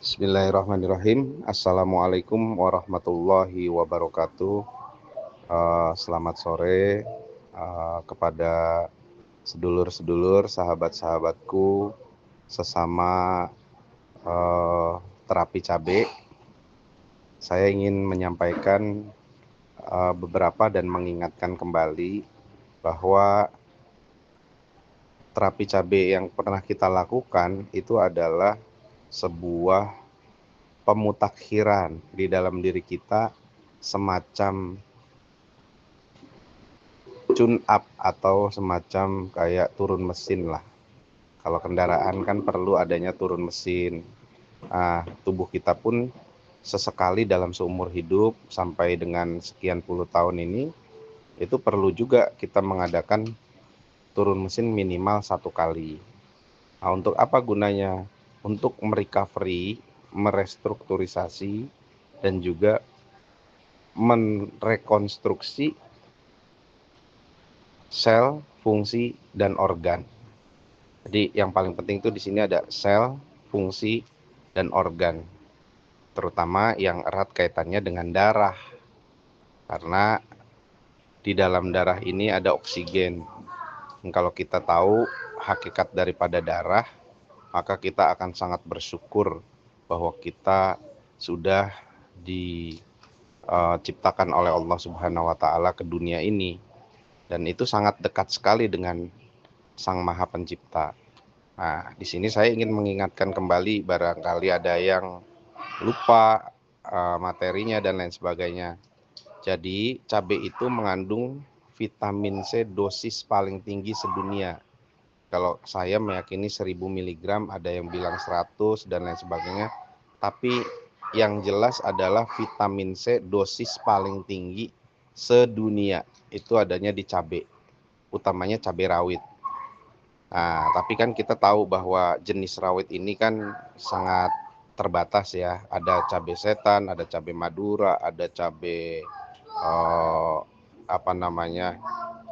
Bismillahirrahmanirrahim. Assalamualaikum warahmatullahi wabarakatuh. Selamat sore kepada sedulur-sedulur, sahabat-sahabatku sesama terapi cabai. Saya ingin menyampaikan beberapa dan mengingatkan kembali bahwa terapi cabai yang pernah kita lakukan itu adalah sebuah pemutakhiran di dalam diri kita, semacam tune up atau semacam kayak turun mesin lah. Kalau kendaraan kan perlu adanya turun mesin. Nah, tubuh kita pun sesekali dalam seumur hidup sampai dengan sekian puluh tahun ini, itu perlu juga kita mengadakan turun mesin minimal 1 kali. Nah, untuk apa gunanya? Untuk merecovery, merestrukturisasi, dan juga merekonstruksi sel, fungsi, dan organ. Jadi yang paling penting itu di sini ada sel, fungsi, dan organ. Terutama yang erat kaitannya dengan darah. Karena di dalam darah ini ada oksigen. Dan kalau kita tahu hakikat daripada darah, maka kita akan sangat bersyukur bahwa kita sudah diciptakan oleh Allah Subhanahu wa taala ke dunia ini, dan itu sangat dekat sekali dengan Sang Maha Pencipta. Nah, di sini saya ingin mengingatkan kembali, barangkali ada yang lupa materinya dan lain sebagainya. Jadi, cabai itu mengandung vitamin C dosis paling tinggi sedunia. Kalau saya meyakini 1000 mg, ada yang bilang 100 dan lain sebagainya. Tapi yang jelas adalah vitamin C dosis paling tinggi sedunia itu adanya di cabai, utamanya cabai rawit. Nah, tapi kan kita tahu bahwa jenis rawit ini kan sangat terbatas ya. Ada cabai setan, ada cabai madura, ada cabai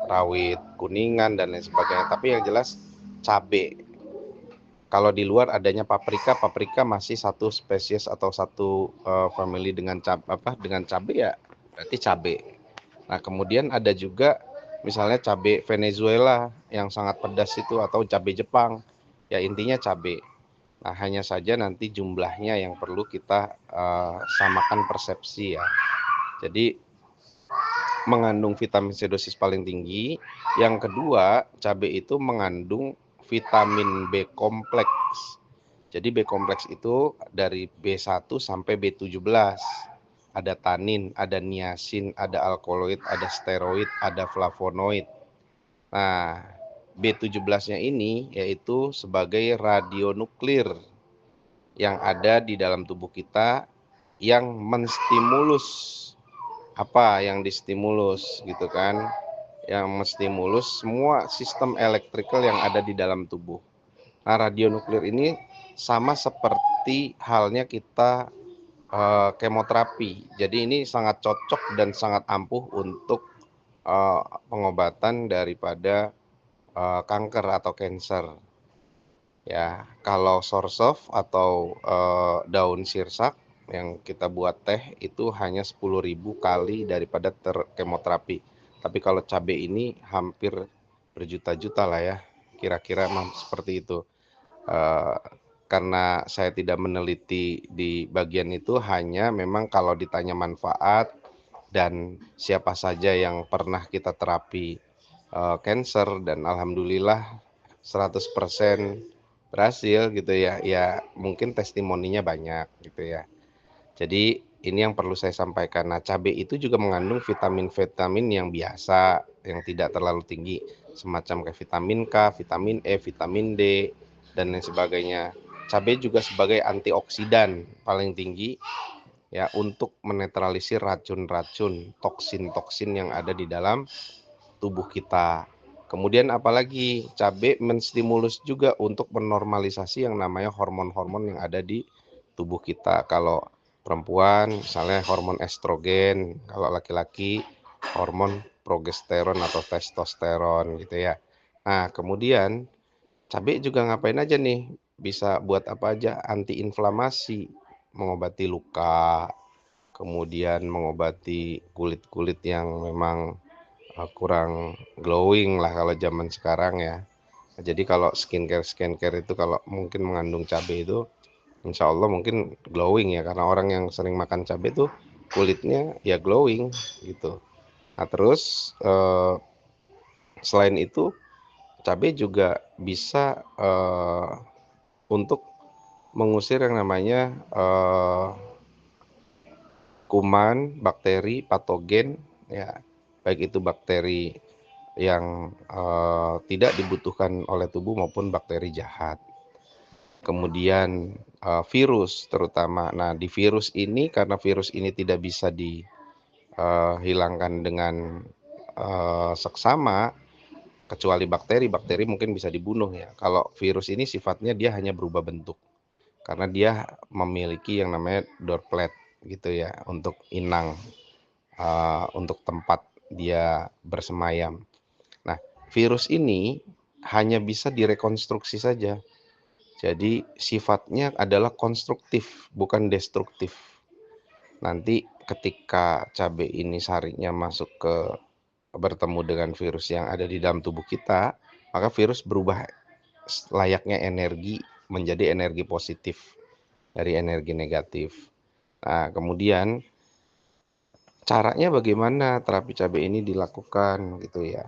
rawit kuningan dan lain sebagainya. Tapi yang jelas cabai. Kalau di luar adanya paprika, paprika masih satu spesies atau satu family dengan cabai ya, berarti cabai. Nah, kemudian ada juga misalnya cabai Venezuela yang sangat pedas itu, atau cabai Jepang. Ya intinya cabai. Nah, hanya saja nanti jumlahnya yang perlu kita samakan persepsi ya. Jadi mengandung vitamin C dosis paling tinggi. Yang kedua, cabai itu mengandung vitamin B kompleks. Jadi B kompleks itu dari B1 sampai B17. Ada tanin, ada niacin, ada alkaloid, ada steroid, ada flavonoid. Nah, B17-nya ini yaitu sebagai radionuklir yang ada di dalam tubuh kita, yang menstimulus apa yang distimulus gitu kan, yang menstimulus semua sistem elektrikal yang ada di dalam tubuh. Nah, radionuklir ini sama seperti halnya kita kemoterapi. Jadi ini sangat cocok dan sangat ampuh untuk pengobatan daripada kanker atau cancer. Ya, kalau soursof atau daun sirsak yang kita buat teh itu hanya 10.000 kali daripada kemoterapi. Tapi kalau cabai ini hampir berjuta-juta lah ya, kira-kira seperti itu. Karena saya tidak meneliti di bagian itu, hanya memang kalau ditanya manfaat dan siapa saja yang pernah kita terapi cancer dan alhamdulillah 100% berhasil gitu ya, ya mungkin testimoninya banyak gitu ya. Jadi ini yang perlu saya sampaikan. Nah, cabai itu juga mengandung vitamin-vitamin yang biasa, yang tidak terlalu tinggi, semacam kayak vitamin K, vitamin E, vitamin D, dan lain sebagainya. Cabai juga sebagai antioksidan paling tinggi ya, untuk menetralisir racun-racun, toksin-toksin yang ada di dalam tubuh kita. Kemudian apalagi cabai menstimulus juga untuk menormalisasi yang namanya hormon-hormon yang ada di tubuh kita. Kalau perempuan misalnya hormon estrogen, kalau laki-laki hormon progesteron atau testosteron gitu ya. Nah, kemudian cabai juga ngapain aja nih? Bisa buat apa aja? Antiinflamasi. mengobati luka, kemudian mengobati kulit-kulit yang memang kurang glowing lah kalau zaman sekarang ya. Jadi kalau skincare itu kalau mungkin mengandung cabai itu insya Allah mungkin glowing ya, karena orang yang sering makan cabai itu kulitnya ya glowing gitu. Nah terus selain itu cabai juga bisa untuk mengusir yang namanya kuman, bakteri, patogen ya, baik itu bakteri yang tidak dibutuhkan oleh tubuh maupun bakteri jahat. Kemudian virus terutama. Nah, di virus ini karena virus ini tidak bisa dihilangkan dengan seksama, kecuali bakteri mungkin bisa dibunuh ya. Kalau virus ini sifatnya dia hanya berubah bentuk karena dia memiliki yang namanya droplet gitu ya, untuk inang, untuk tempat dia bersemayam. Nah, virus ini hanya bisa direkonstruksi saja. Jadi sifatnya adalah konstruktif, bukan destruktif. Nanti ketika cabai ini sarinya masuk ke bertemu dengan virus yang ada di dalam tubuh kita, maka virus berubah layaknya energi menjadi energi positif dari energi negatif. Nah, kemudian caranya bagaimana terapi cabai ini dilakukan gitu ya.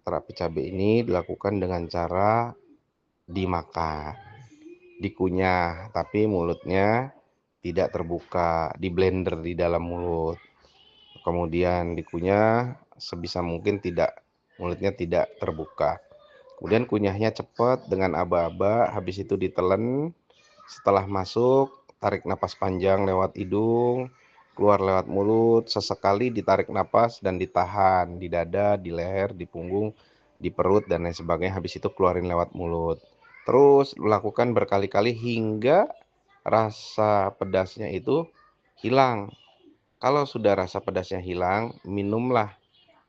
Terapi cabai ini dilakukan dengan cara dimakan, dikunyah, tapi mulutnya tidak terbuka, di blender di dalam mulut. Kemudian dikunyah sebisa mungkin mulutnya tidak terbuka. Kemudian kunyahnya cepat dengan aba-aba, habis itu ditelan. Setelah masuk, tarik napas panjang lewat hidung, keluar lewat mulut, sesekali ditarik napas dan ditahan di dada, di leher, di punggung, di perut dan lain sebagainya. Habis itu keluarin lewat mulut. Terus lakukan berkali-kali hingga rasa pedasnya itu hilang. Kalau sudah rasa pedasnya hilang, minumlah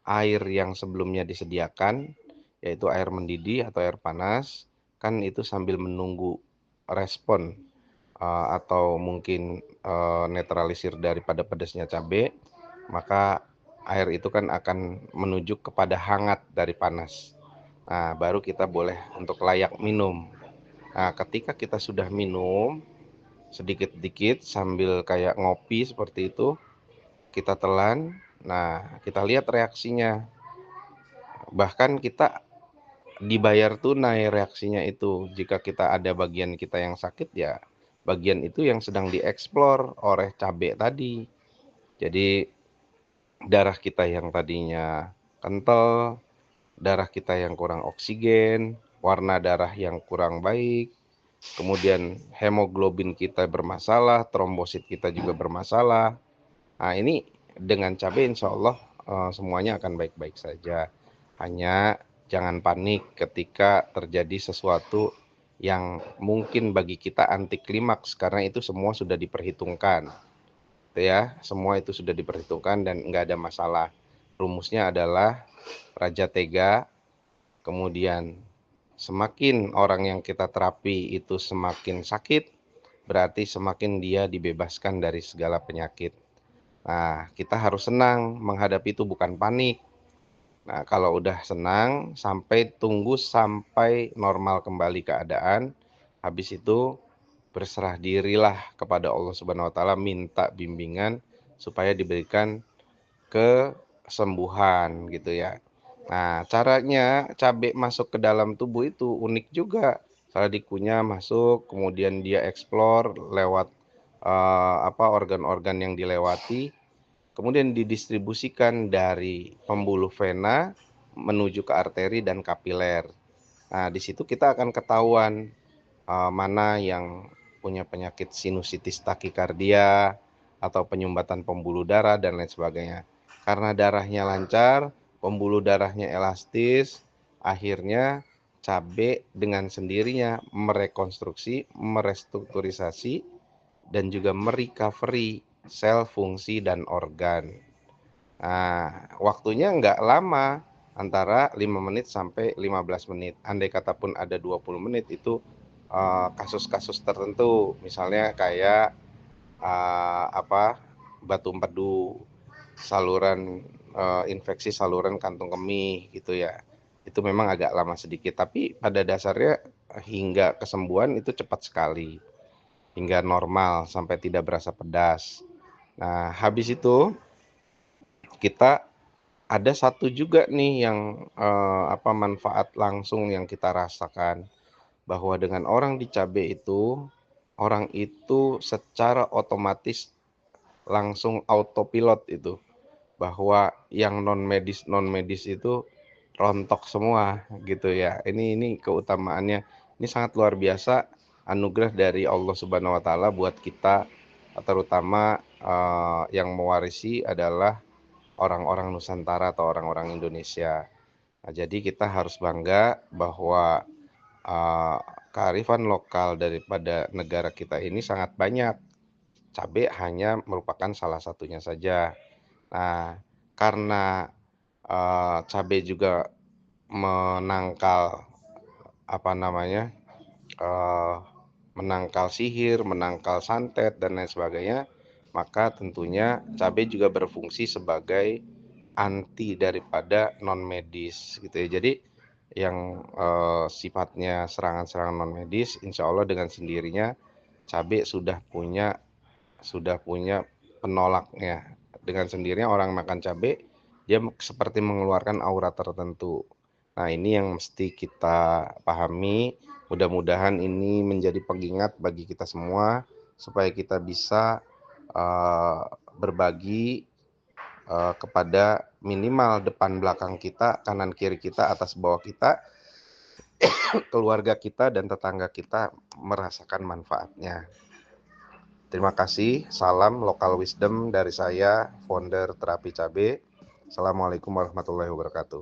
air yang sebelumnya disediakan, yaitu air mendidih atau air panas, kan itu sambil menunggu respon atau mungkin netralisir daripada pedasnya cabai, maka air itu kan akan menuju kepada hangat dari panas. Nah, baru kita boleh untuk layak minum. Nah, ketika kita sudah minum sedikit-sedikit sambil kayak ngopi seperti itu, kita telan. Nah, kita lihat reaksinya. Bahkan kita dibayar tunai reaksinya itu. Jika kita ada bagian kita yang sakit ya, bagian itu yang sedang dieksplor oleh cabai tadi. Jadi darah kita yang tadinya kental, darah kita yang kurang oksigen, warna darah yang kurang baik, kemudian hemoglobin kita bermasalah, trombosit kita juga bermasalah. Nah, ini dengan cabai insya Allah semuanya akan baik-baik saja. Hanya jangan panik ketika terjadi sesuatu yang mungkin bagi kita anti klimaks, karena itu semua sudah diperhitungkan. Ya, semua itu sudah diperhitungkan dan nggak ada masalah. Rumusnya adalah Raja Tega, kemudian semakin orang yang kita terapi itu semakin sakit, berarti semakin dia dibebaskan dari segala penyakit. Nah, kita harus senang menghadapi itu, bukan panik. Nah, kalau udah senang, tunggu sampai normal kembali keadaan. Habis itu berserah dirilah kepada Allah Subhanahu wa taala, minta bimbingan supaya diberikan kesembuhan gitu ya. Nah, caranya cabai masuk ke dalam tubuh itu unik juga. Salah dikunyah masuk, kemudian dia eksplor lewat organ-organ yang dilewati, kemudian didistribusikan dari pembuluh vena menuju ke arteri dan kapiler. Nah, di situ kita akan ketahuan mana yang punya penyakit sinusitis takikardia atau penyumbatan pembuluh darah dan lain sebagainya. Karena darahnya lancar, pembuluh darahnya elastis, akhirnya cabai dengan sendirinya merekonstruksi, merestrukturisasi, dan juga merecovery sel, fungsi, dan organ. Nah, waktunya nggak lama, antara 5 menit sampai 15 menit. Andai kata pun ada 20 menit itu kasus-kasus tertentu, misalnya kayak apa batu empedu, saluran infeksi saluran kantung kemih gitu ya. Itu memang agak lama sedikit, tapi pada dasarnya hingga kesembuhan itu cepat sekali, hingga normal sampai tidak berasa pedas. Nah, habis itu kita ada satu juga nih yang manfaat langsung yang kita rasakan, bahwa dengan orang dicabe itu, orang itu secara otomatis langsung autopilot itu, bahwa yang non medis itu rontok semua gitu ya. Ini keutamaannya, ini sangat luar biasa, anugerah dari Allah Subhanahu wa taala buat kita, terutama yang mewarisi adalah orang-orang Nusantara atau orang-orang Indonesia. Nah, jadi kita harus bangga bahwa uh, kearifan lokal daripada negara kita ini sangat banyak. Cabai hanya merupakan salah satunya saja. Nah, karena cabai juga menangkal apa namanya, uh, menangkal sihir, menangkal santet dan lain sebagainya, maka tentunya cabai juga berfungsi sebagai anti daripada non medis gitu ya. Jadi yang sifatnya serangan-serangan non medis, insya Allah dengan sendirinya cabai sudah punya penolaknya. Dengan sendirinya orang makan cabai, dia seperti mengeluarkan aura tertentu. Nah, ini yang mesti kita pahami. Mudah-mudahan ini menjadi pengingat bagi kita semua supaya kita bisa berbagi kepada minimal depan belakang kita, kanan kiri kita, atas bawah kita, keluarga kita dan tetangga kita merasakan manfaatnya. Terima kasih, salam local wisdom dari saya, founder Terapi Cabe. Assalamualaikum warahmatullahi wabarakatuh.